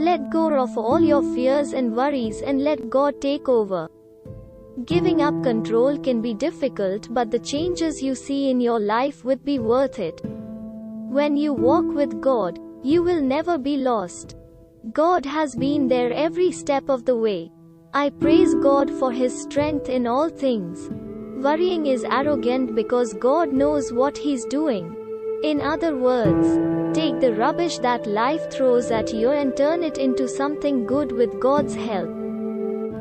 Let go of all your fears and worries and let God take over. Giving up control can be difficult, but the changes you see in your life would be worth it. When you walk with God, you will never be lost. God has been there every step of the way. I praise God for His strength in all things. Worrying is arrogant because God knows what He's doing. In other words, take the rubbish that life throws at you and turn it into something good with God's help.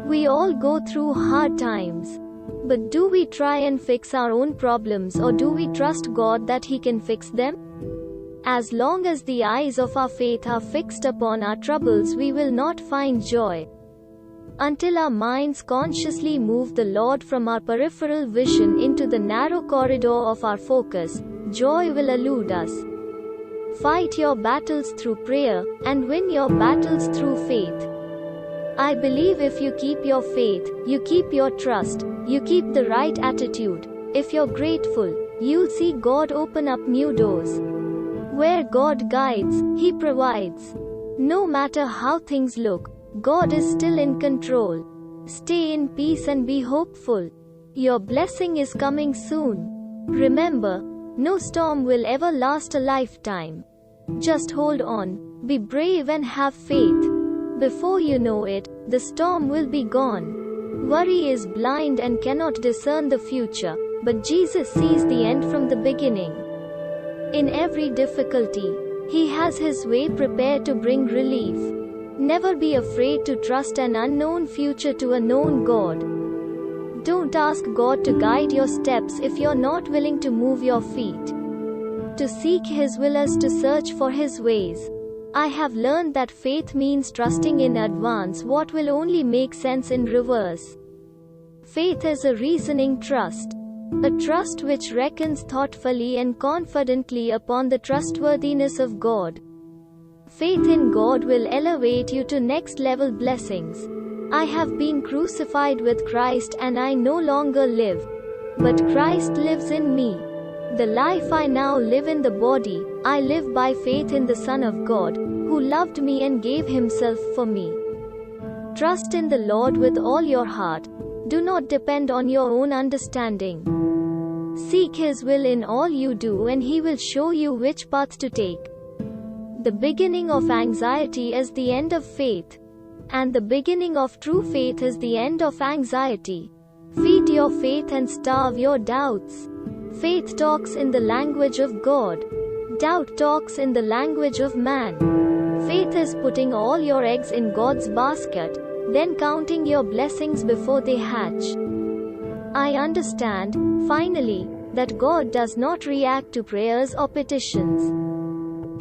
We all go through hard times. But do we try and fix our own problems, or do we trust God that He can fix them? As long as the eyes of our faith are fixed upon our troubles, we will not find joy. Until our minds consciously move the Lord from our peripheral vision into the narrow corridor of our focus, joy will elude us. Fight your battles through prayer, and win your battles through faith. I believe if you keep your faith, you keep your trust, you keep the right attitude, if you're grateful, you'll see God open up new doors. Where God guides, He provides. No matter how things look, God is still in control. Stay in peace and be hopeful. Your blessing is coming soon. Remember, no storm will ever last a lifetime. Just hold on, be brave and have faith. Before you know it, the storm will be gone. Worry is blind and cannot discern the future, but Jesus sees the end from the beginning. In every difficulty, He has His way prepared to bring relief. Never be afraid to trust an unknown future to a known God. Don't ask God to guide your steps if you're not willing to move your feet. To seek His will is to search for His ways. I have learned that faith means trusting in advance what will only make sense in reverse. Faith is a reasoning trust. A trust which reckons thoughtfully and confidently upon the trustworthiness of God. Faith in God will elevate you to next level blessings. I have been crucified with Christ and I no longer live, but Christ lives in me. The life I now live in the body, I live by faith in the Son of God, who loved me and gave Himself for me. Trust in the Lord with all your heart. Do not depend on your own understanding. Seek His will in all you do and He will show you which path to take. The beginning of anxiety is the end of faith. And the beginning of true faith is the end of anxiety. Feed your faith and starve your doubts. Faith talks in the language of God. Doubt talks in the language of man. Faith is putting all your eggs in God's basket, then counting your blessings before they hatch. I understand, finally, that God does not react to prayers or petitions.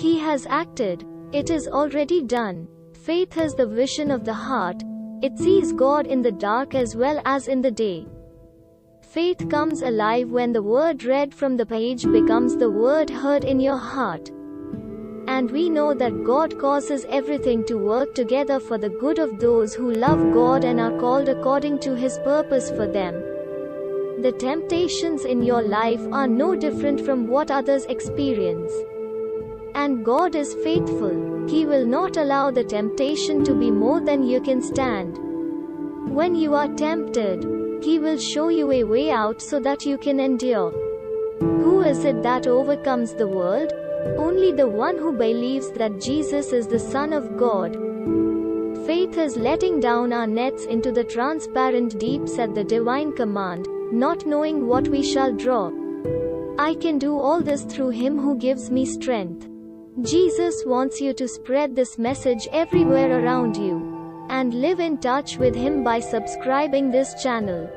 He has acted. It is already done. Faith has the vision of the heart. It sees God in the dark as well as in the day. Faith comes alive when the word read from the page becomes the word heard in your heart. And we know that God causes everything to work together for the good of those who love God and are called according to His purpose for them. The temptations in your life are no different from what others experience. And God is faithful. He will not allow the temptation to be more than you can stand. When you are tempted, He will show you a way out so that you can endure. Who is it that overcomes the world? Only the one who believes that Jesus is the Son of God. Faith is letting down our nets into the transparent deeps at the divine command, not knowing what we shall draw. I can do all this through Him who gives me strength. Jesus wants you to spread this message everywhere around you. And live in touch with Him by subscribing this channel.